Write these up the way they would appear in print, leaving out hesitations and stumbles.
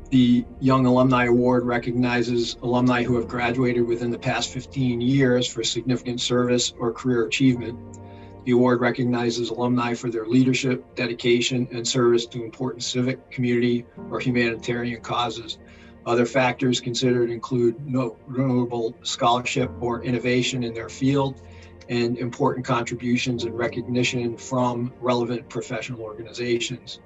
The Young Alumni Award recognizes alumni who have graduated within the past 15 years for significant service or career achievement. The award recognizes alumni for their leadership, dedication, and service to important civic, community, or humanitarian causes. Other factors considered include notable scholarship or innovation in their field, and important contributions and recognition from relevant professional organizations.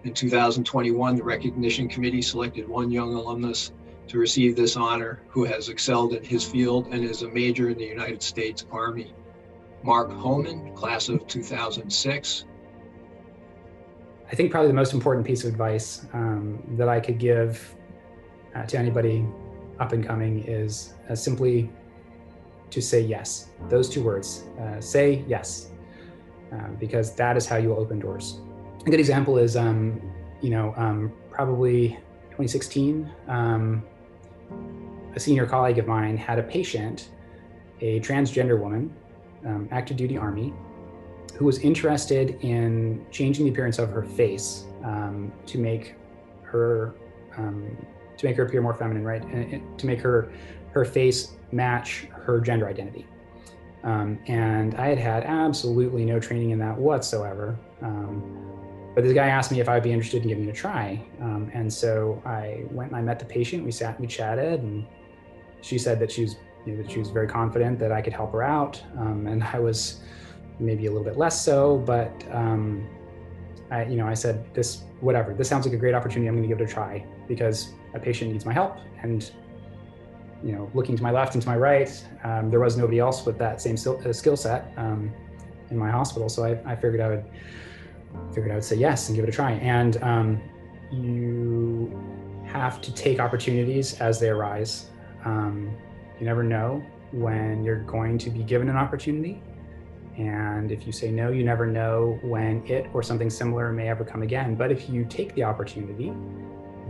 In 2021, the recognition committee selected one young alumnus to receive this honor who has excelled in his field and is a major in the United States Army. Marc Hohman, class of 2006. I think probably the most important piece of advice that I could give to anybody up and coming is simply to say yes. Those two words, say yes, because that is how you will open doors. A good example is, probably 2016, a senior colleague of mine had a patient, a transgender woman, active duty Army, who was interested in changing the appearance of her face to make her appear more feminine, right? And to make her face match her gender identity. And I had absolutely no training in that whatsoever. But this guy asked me if I'd be interested in giving it a try. And so I went and I met the patient, we sat and we chatted, and she said that she was very confident that I could help her out. And I was maybe a little bit less so, but I said, this sounds like a great opportunity. I'm gonna give it a try because a patient needs my help. And looking to my left and to my right, there was nobody else with that same skill set in my hospital. So I figured I would say yes and give it a try. And you have to take opportunities as they arise. You never know when you're going to be given an opportunity. And if you say no, you never know when it or something similar may ever come again. But if you take the opportunity,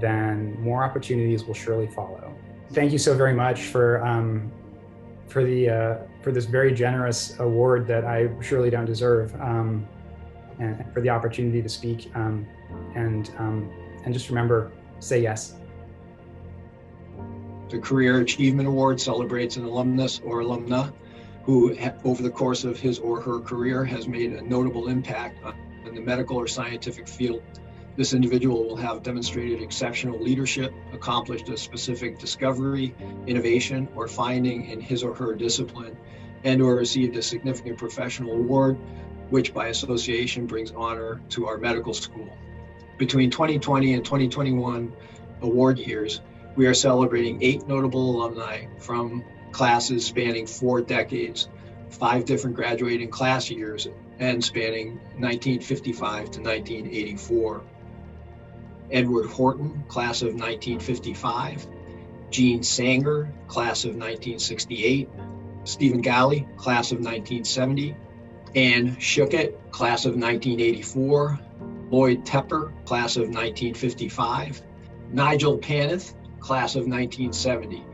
then more opportunities will surely follow. Thank you so very much for this very generous award that I surely don't deserve. And for the opportunity to speak, and just remember, say yes. The Career Achievement Award celebrates an alumnus or alumna who, over the course of his or her career, has made a notable impact on the medical or scientific field. This individual will have demonstrated exceptional leadership, accomplished a specific discovery, innovation, or finding in his or her discipline, and/or received a significant professional award, which by association brings honor to our medical school. Between 2020 and 2021 award years, we are celebrating 8 notable alumni from classes spanning 4 decades, 5 different graduating class years, and spanning 1955 to 1984. Edward Horton, class of 1955, Jean Sanger, class of 1968, Stephen Galli, class of 1970, Anne Schuchat, class of 1984, Lloyd Tepper, class of 1955, Nigel Paneth, class of 1970,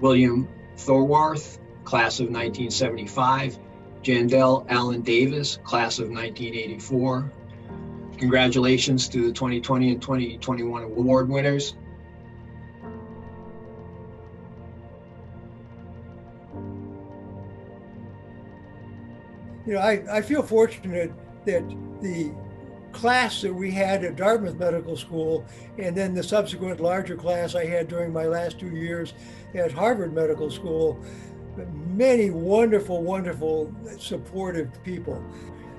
William Thorwarth, class of 1975, Jandel Allen Davis, class of 1984. Congratulations to the 2020 and 2021 award winners. I feel fortunate that the class that we had at Dartmouth Medical School, and then the subsequent larger class I had during my last 2 years at Harvard Medical School, many wonderful, wonderful, supportive people.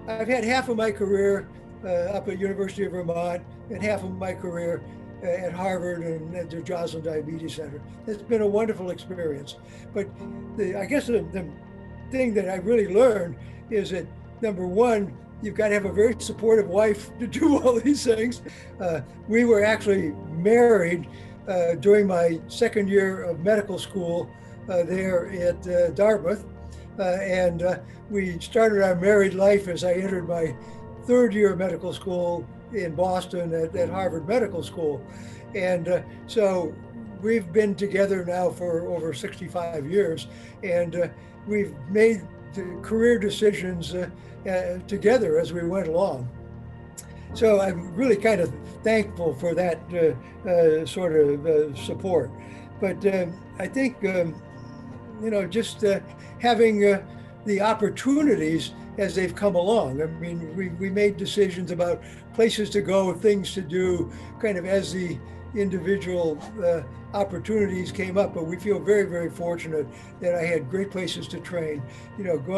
I've had half of my career up at University of Vermont and half of my career at Harvard and at the Joslin Diabetes Center. It's been a wonderful experience. But I guess the thing that I really learned is that, number one, you've got to have a very supportive wife to do all these things. We were actually married during my second year of medical school there at Dartmouth. And we started our married life as I entered my third year of medical school in Boston at Harvard Medical School. And so we've been together now for over 65 years, and we've made the career decisions together as we went along. So I'm really kind of thankful for that sort of support. But I think, just having the opportunities as they've come along. I mean, we made decisions about places to go, things to do, kind of as the individual opportunities came up, but we feel very, very fortunate that I had great places to train.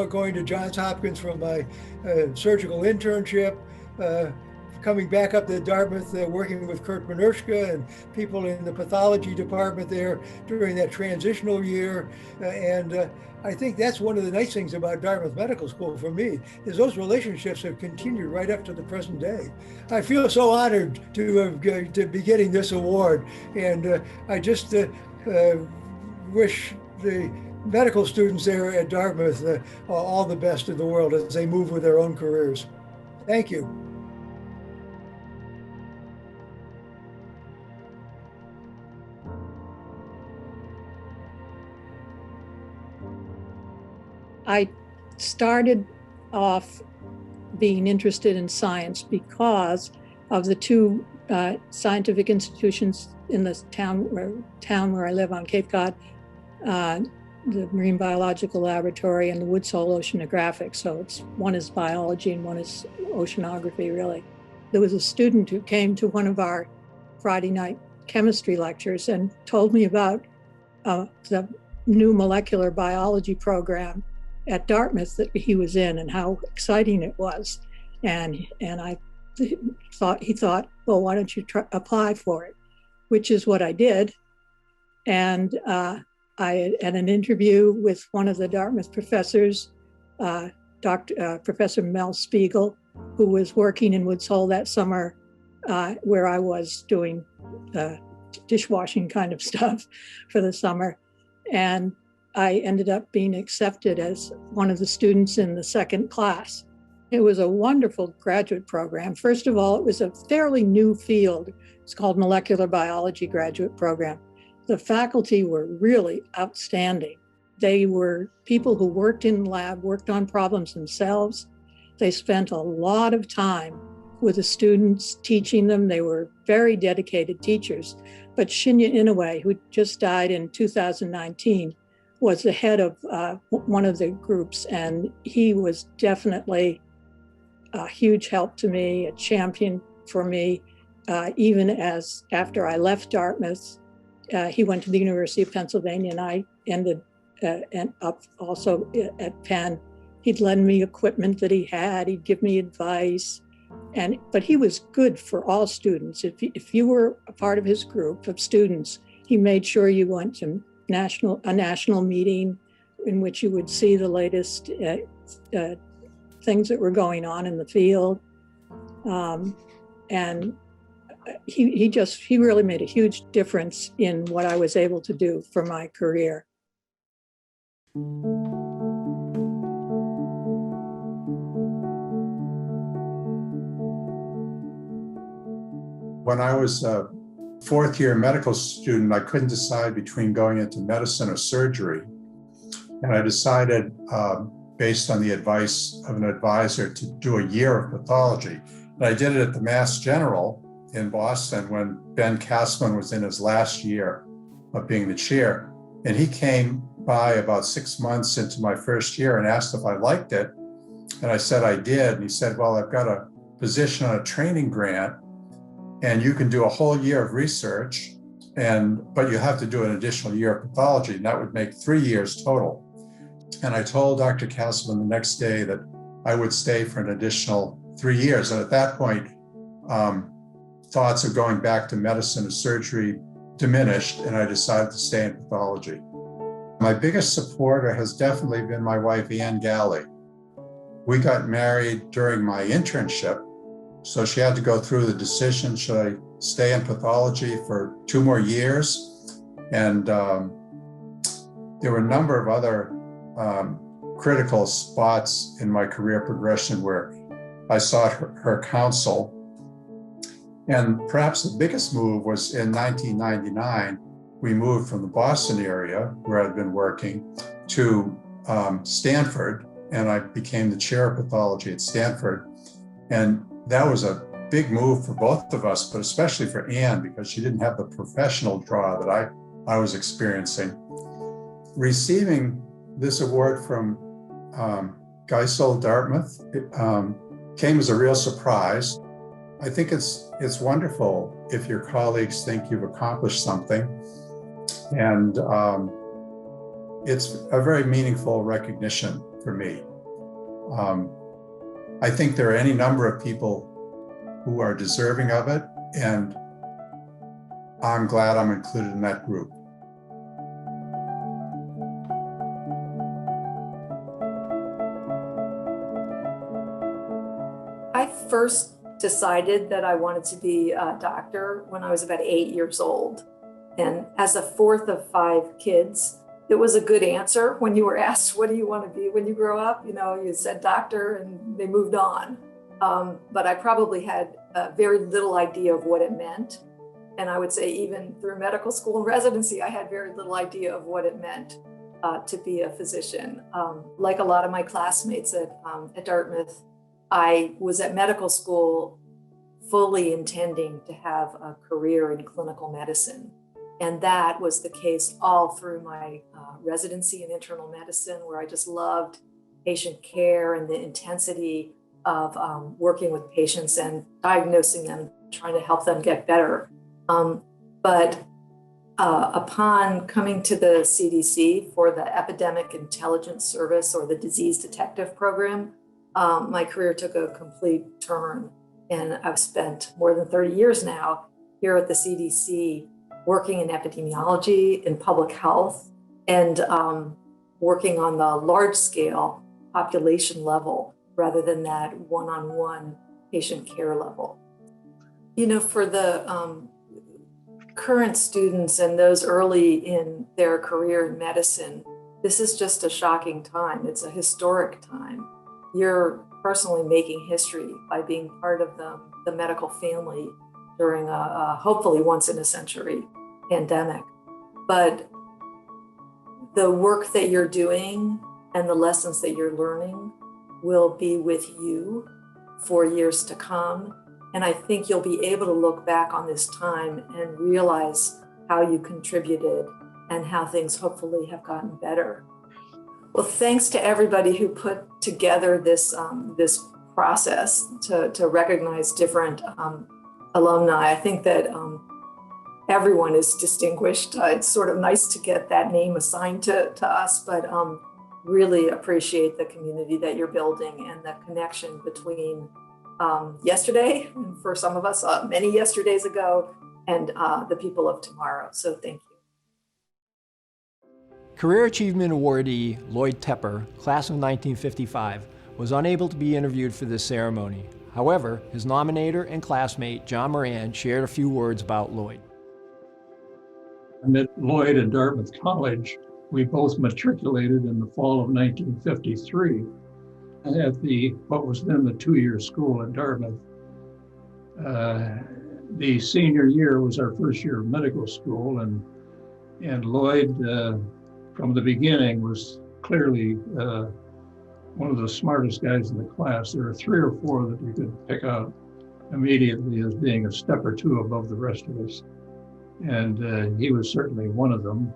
Going to Johns Hopkins for my surgical internship, coming back up to Dartmouth, working with Kurt Manushka and people in the pathology department there during that transitional year. I think that's one of the nice things about Dartmouth Medical School for me, is those relationships have continued right up to the present day. I feel so honored to be getting this award, and I just wish the medical students there at Dartmouth all the best in the world as they move with their own careers. Thank you. I started off being interested in science because of the two scientific institutions in the town where I live on Cape Cod, the Marine Biological Laboratory and the Woods Hole Oceanographic. So one is biology and one is oceanography, really. There was a student who came to one of our Friday night chemistry lectures and told me about the new molecular biology program at Dartmouth that he was in and how exciting it was. And he thought, well, why don't you apply for it? Which is what I did. And I had an interview with one of the Dartmouth professors, Professor Mel Spiegel, who was working in Woods Hole that summer, where I was doing dishwashing kind of stuff for the summer. And I ended up being accepted as one of the students in the second class. It was a wonderful graduate program. First of all, it was a fairly new field. It's called Molecular Biology Graduate Program. The faculty were really outstanding. They were people who worked in the lab, worked on problems themselves. They spent a lot of time with the students, teaching them. They were very dedicated teachers. But Shinya Inoue, who just died in 2019, was the head of one of the groups, and he was definitely a huge help to me, a champion for me, even as after I left Dartmouth, he went to the University of Pennsylvania, and I ended up also at Penn. He'd lend me equipment that he had, he'd give me advice, but he was good for all students. If you were a part of his group of students, he made sure you went to a national meeting in which you would see the latest things that were going on in the field. And he really made a huge difference in what I was able to do for my career. When I was a fourth year medical student, I couldn't decide between going into medicine or surgery. And I decided, based on the advice of an advisor, to do a year of pathology. And I did it at the Mass General in Boston when Ben Kassman was in his last year of being the chair. And he came by about 6 months into my first year and asked if I liked it. And I said I did. And he said, well, I've got a position on a training grant, and you can do a whole year of research, but you have to do an additional year of pathology, and that would make 3 years total. And I told Dr. Castleman the next day that I would stay for an additional 3 years. And at that point, thoughts of going back to medicine or surgery diminished, and I decided to stay in pathology. My biggest supporter has definitely been my wife, Ann Galli. We got married during my internship, so she had to go through the decision, should I stay in pathology for 2 more years? And there were a number of other critical spots in my career progression where I sought her counsel. And perhaps the biggest move was in 1999, we moved from the Boston area, where I'd been working, to Stanford, and I became the chair of pathology at Stanford. And that was a big move for both of us, but especially for Anne, because she didn't have the professional draw that I was experiencing. Receiving this award from Geisel, Dartmouth, came as a real surprise. I think it's wonderful if your colleagues think you've accomplished something. And it's a very meaningful recognition for me. I think there are any number of people who are deserving of it, and I'm glad I'm included in that group. I first decided that I wanted to be a doctor when I was about 8 years old. And as a fourth of 5 kids, it was a good answer when you were asked, what do you want to be when you grow up? You know, you said doctor and they moved on. But I probably had very little idea of what it meant. And I would say even through medical school and residency, I had very little idea of what it meant to be a physician. Like a lot of my classmates at Dartmouth, I was at medical school fully intending to have a career in clinical medicine. And that was the case all through my residency in internal medicine, where I just loved patient care and the intensity of working with patients and diagnosing them, trying to help them get better. But upon coming to the CDC for the Epidemic Intelligence Service, or the Disease Detective Program, my career took a complete turn. And I've spent more than 30 years now here at the CDC working in epidemiology, in public health, and working on the large scale population level rather than that one-on-one patient care level. You know, for the current students and those early in their career in medicine, this is just a shocking time. It's a historic time. You're personally making history by being part of the medical family during a hopefully once in a century pandemic. But the work that you're doing and the lessons that you're learning will be with you for years to come. And I think you'll be able to look back on this time and realize how you contributed and how things hopefully have gotten better. Well, thanks to everybody who put together this process to recognize different alumni. I think that everyone is distinguished. It's sort of nice to get that name assigned to us, but really appreciate the community that you're building and the connection between yesterday, and for some of us, many yesterdays ago, and the people of tomorrow. So thank you. Career Achievement Awardee Lloyd Tepper, class of 1955, was unable to be interviewed for this ceremony. However, his nominator and classmate, John Moran, shared a few words about Lloyd. I met Lloyd at Dartmouth College. We both matriculated in the fall of 1953 at what was then the 2-year school at Dartmouth. The senior year was our first year of medical school, and Lloyd, from the beginning, was clearly one of the smartest guys in the class. There were 3 or 4 that you could pick out immediately as being a step or 2 above the rest of us. And he was certainly one of them.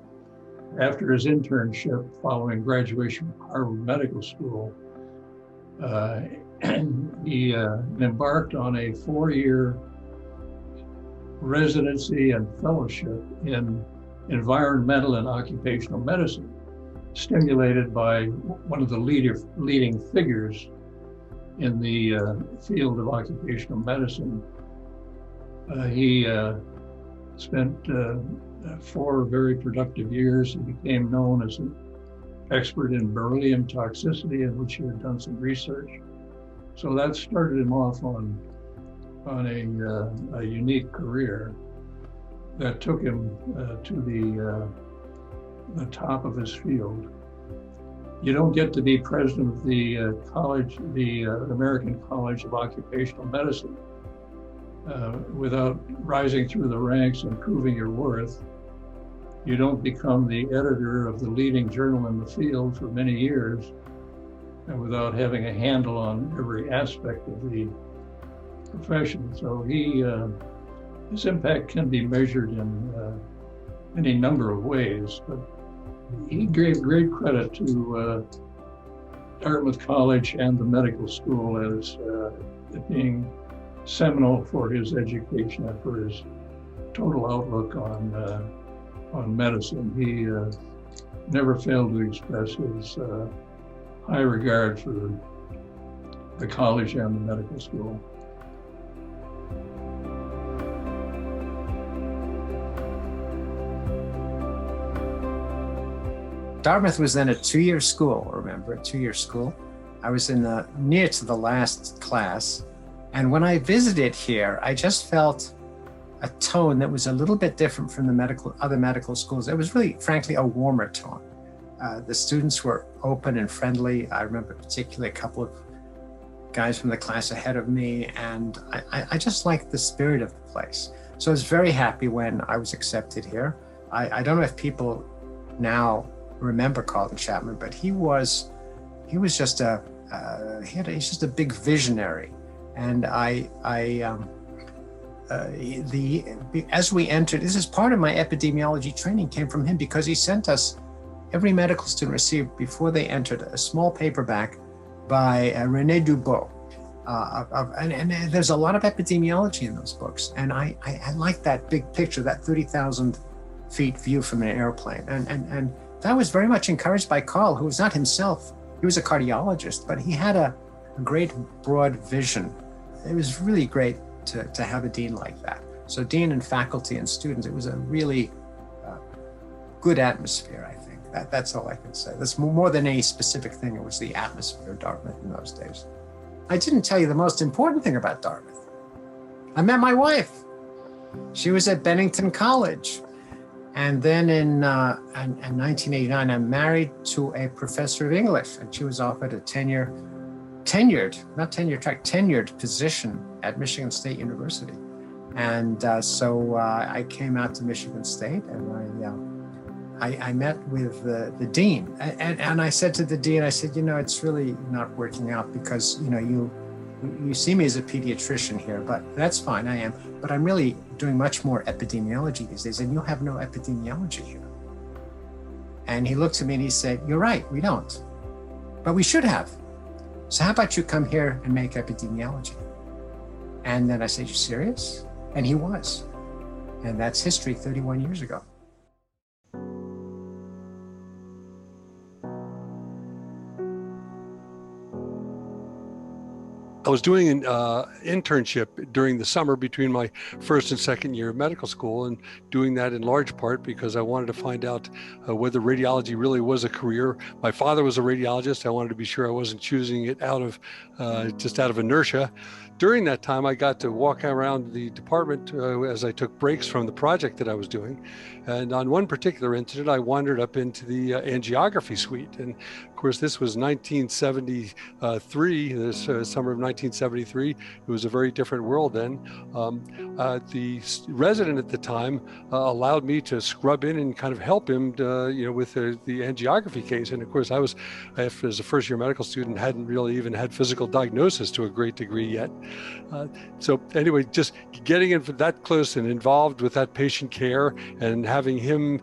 After his internship following graduation from Harvard Medical School, he embarked on a 4-year residency and fellowship in environmental and occupational medicine, stimulated by one of the leading figures in the field of occupational medicine. He spent 4 very productive years. He became known as an expert in beryllium toxicity, in which he had done some research. So that started him off on a unique career that took him to the top of his field. You don't get to be president of the American College of Occupational Medicine without rising through the ranks and proving your worth. You don't become the editor of the leading journal in the field for many years and without having a handle on every aspect of profession. So his impact can be measured in any number of ways, but he gave great credit to Dartmouth College and the medical school as being seminal for his education and for his total outlook on medicine. He never failed to express his high regard for the college and the medical school. Dartmouth was then a two-year school, remember, a two-year school. I was in near to the last class. And when I visited here, I just felt a tone that was a little bit different from the other medical schools. It was really, frankly, a warmer tone. The students were open and friendly. I remember particularly a couple of guys from the class ahead of me, and I just liked the spirit of the place. So I was very happy when I was accepted here. I don't know if people now remember Carlton Chapman, but he's just a big visionary. And as we entered, this is part of my epidemiology training came from him, because he sent us, every medical student received before they entered, a small paperback by René Dubois. And there's a lot of epidemiology in those books. And I like that big picture, that 30,000 feet view from an airplane. And that was very much encouraged by Carl, who was not himself, he was a cardiologist, but he had a great broad vision. It was really great to have a dean like that. So dean and faculty and students, it was a really good atmosphere, I think. That's all I can say. That's more than any specific thing. It was the atmosphere of Dartmouth in those days. I didn't tell you the most important thing about Dartmouth. I met my wife. She was at Bennington College. And then in 1989, I'm married to a professor of English, and she was offered a tenured position at Michigan State University. And so I came out to Michigan State, and I met with the dean. And I said to the dean, I said, it's really not working out, because, you see me as a pediatrician here, but that's fine, I am. But I'm really doing much more epidemiology these days, and you have no epidemiology here. And he looked at me and he said, you're right, we don't. But we should have. So how about you come here and make epidemiology? And then I said, you serious? And he was. And that's history 31 years ago. I was doing an internship during the summer between my first and second year of medical school, and doing that in large part because I wanted to find out whether radiology really was a career. My father was a radiologist. I wanted to be sure I wasn't choosing it just out of inertia. During that time, I got to walk around the department as I took breaks from the project that I was doing. And on one particular incident, I wandered up into the angiography suite. And of course, this was 1973, this summer of 1973. It was a very different world then. The resident at the time allowed me to scrub in and kind of help him with the angiography case. And of course, I was, as a first year medical student, hadn't really even had physical diagnosis to a great degree yet. So anyway, just getting in that close and involved with that patient care and having him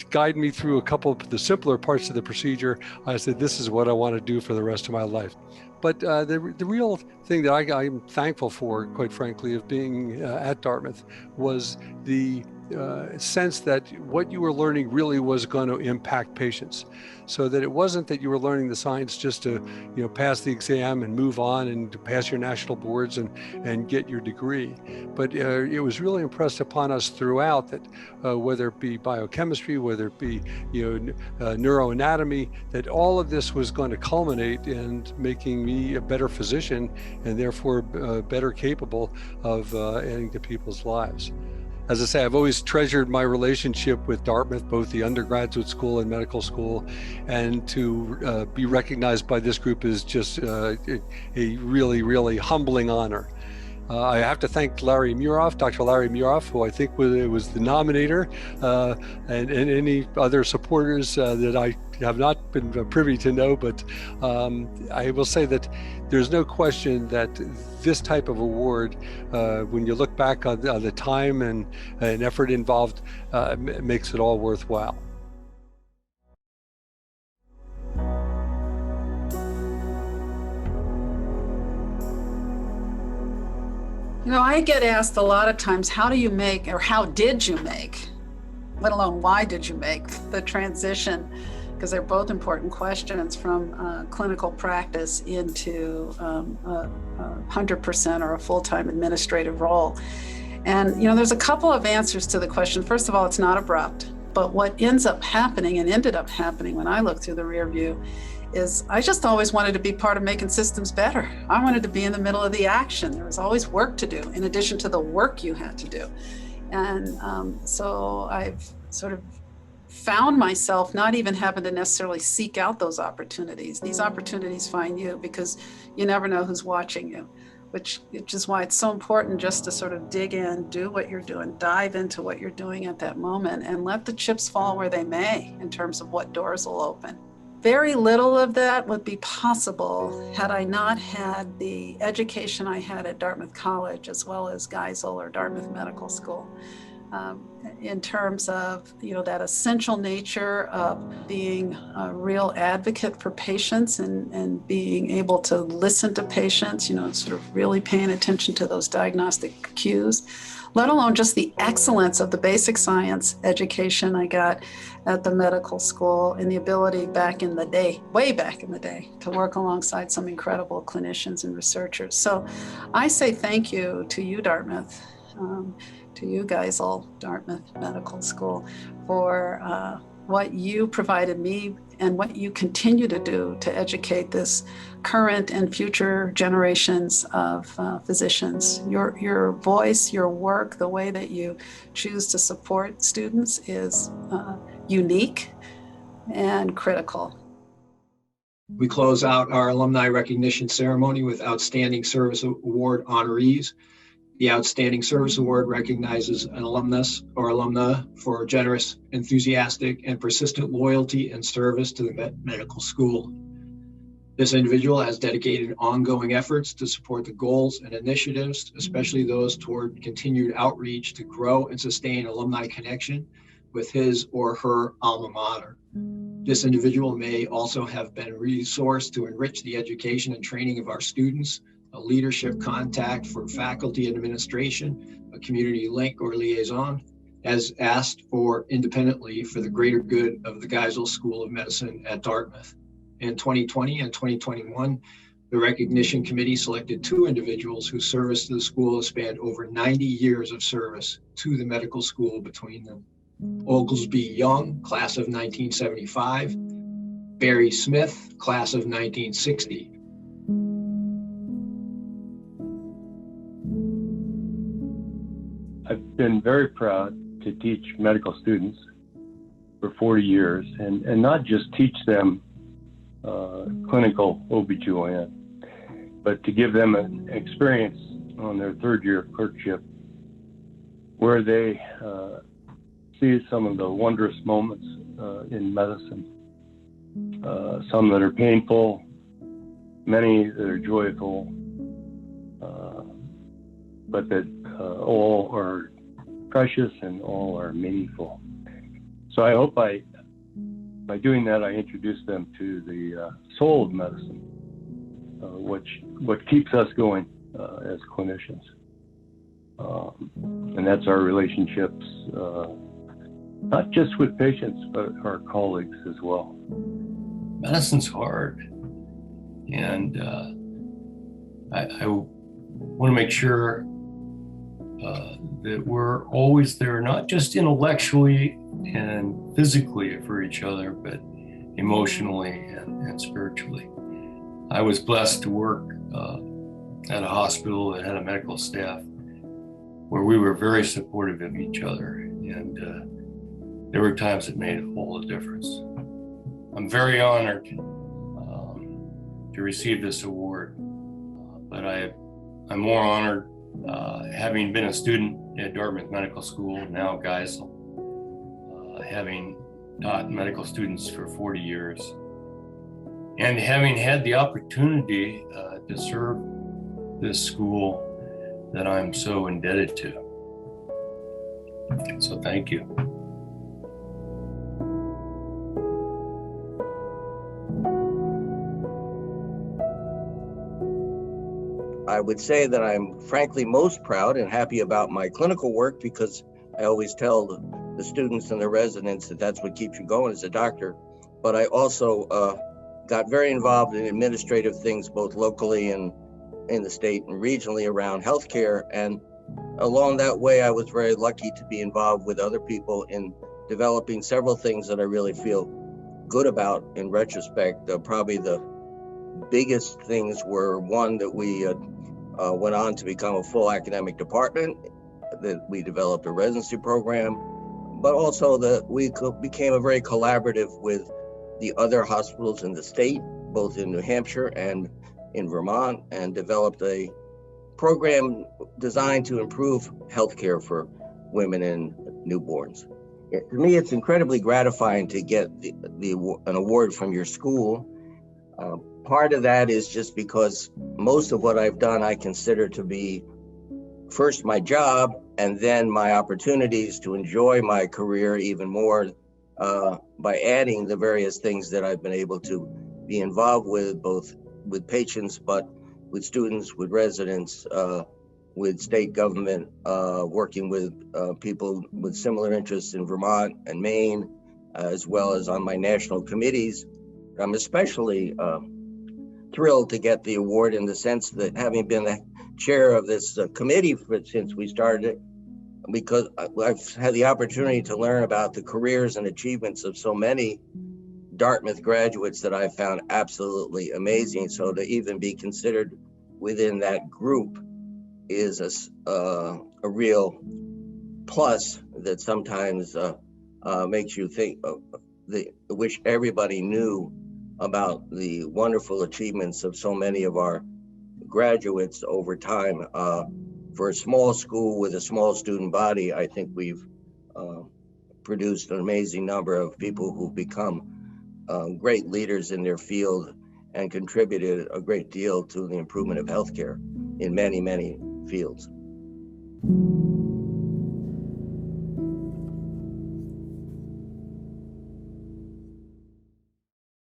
guide me through a couple of the simpler parts of the procedure, I said, this is what I want to do for the rest of my life. But the real thing that I'm thankful for, quite frankly, of being at Dartmouth was the sense that what you were learning really was going to impact patients, so that it wasn't that you were learning the science just to pass the exam and move on and to pass your national boards and get your degree, but it was really impressed upon us throughout that whether it be biochemistry, whether it be neuroanatomy, that all of this was going to culminate in making me a better physician and therefore better capable of adding to people's lives. As I say, I've always treasured my relationship with Dartmouth, both the undergraduate school and medical school, and to be recognized by this group is just a really, really humbling honor. I have to thank Larry Muroff, Dr. Larry Muroff, who I think was the nominator, and any other supporters that I have not been privy to know, but I will say that there's no question that this type of award, when you look back on the time and effort involved, makes it all worthwhile. You know, I get asked a lot of times, how do you make, or how did you make, let alone why did you make the transition? Because they're both important questions, from clinical practice into 100% or a full-time administrative role. And, you know, there's a couple of answers to the question. First of all, it's not abrupt, but what ends up happening and ended up happening when I look through the rear view is I just always wanted to be part of making systems better. I wanted to be in the middle of the action. There was always work to do in addition to the work you had to do. And so I've sort of found myself not even having to necessarily seek out those opportunities. These opportunities find you because you never know who's watching you, which is why it's so important just to sort of dig in, do what you're doing, dive into what you're doing at that moment, and let the chips fall where they may in terms of what doors will open. Very little of that would be possible had I not had the education I had at Dartmouth College, as well as Geisel or Dartmouth Medical School, in terms of, you know, that essential nature of being a real advocate for patients and being able to listen to patients, you know, sort of really paying attention to those diagnostic cues, let alone just the excellence of the basic science education I got at the medical school, and the ability back in the day, way back in the day, to work alongside some incredible clinicians and researchers. So I say thank you to you, Dartmouth, to you, Geisel, Dartmouth Medical School, for what you provided me and what you continue to do to educate this current and future generations of physicians. Your voice, your work, the way that you choose to support students is unique and critical. We close out our alumni recognition ceremony with Outstanding Service Award honorees. The Outstanding Service Award recognizes an alumnus or alumna for generous, enthusiastic, and persistent loyalty and service to the medical school. This individual has dedicated ongoing efforts to support the goals and initiatives, especially those toward continued outreach to grow and sustain alumni connection with his or her alma mater. This individual may also have been a resource to enrich the education and training of our students, a leadership contact for faculty and administration, a community link or liaison, as asked for independently for the greater good of the Geisel School of Medicine at Dartmouth. In 2020 and 2021, the recognition committee selected 2 individuals whose service to the school has spanned over 90 years of service to the medical school between them. Oglesby Young, class of 1975, Barry Smith, class of 1960. I've been very proud to teach medical students for 40 years and not just teach them clinical OB/GYN, but to give them an experience on their 3rd year of clerkship where they see some of the wondrous moments in medicine, some that are painful, many that are joyful, but that all are precious and all are meaningful. So I hope by doing that, I introduce them to the soul of medicine, what keeps us going as clinicians. And that's our relationships, not just with patients, but our colleagues as well. Medicine's hard. And I want to make sure that we're always there, not just intellectually and physically for each other, but emotionally and spiritually. I was blessed to work at a hospital that had a medical staff where we were very supportive of each other, and there were times it made a whole difference. I'm very honored to receive this award, but I'm more honored having been a student at Dartmouth Medical School, now Geisel, having taught medical students for 40 years. And having had the opportunity to serve this school that I'm so indebted to. So thank you. I would say that I'm frankly most proud and happy about my clinical work, because I always tell the students and the residents that that's what keeps you going as a doctor. But I also got very involved in administrative things, both locally and in the state and regionally around healthcare. And along that way, I was very lucky to be involved with other people in developing several things that I really feel good about in retrospect. Probably the biggest things were, one, that we went on to become a full academic department, that we developed a residency program, but also that we became a very collaborative with the other hospitals in the state, both in New Hampshire and in Vermont, and developed a program designed to improve healthcare for women and newborns. To me, it's incredibly gratifying to get an award from your school. Part of that is just because most of what I've done I consider to be first my job, and then my opportunities to enjoy my career even more by adding the various things that I've been able to be involved with, both with patients, but with students, with residents, with state government, working with people with similar interests in Vermont and Maine, as well as on my national committees. I'm especially thrilled to get the award in the sense that, having been the chair of this committee since we started it, because I've had the opportunity to learn about the careers and achievements of so many Dartmouth graduates that I found absolutely amazing. So to even be considered within that group is a real plus that sometimes makes you think wish everybody knew about the wonderful achievements of so many of our graduates over time. For a small school with a small student body, I think we've produced an amazing number of people who've become great leaders in their field and contributed a great deal to the improvement of healthcare in many, many fields.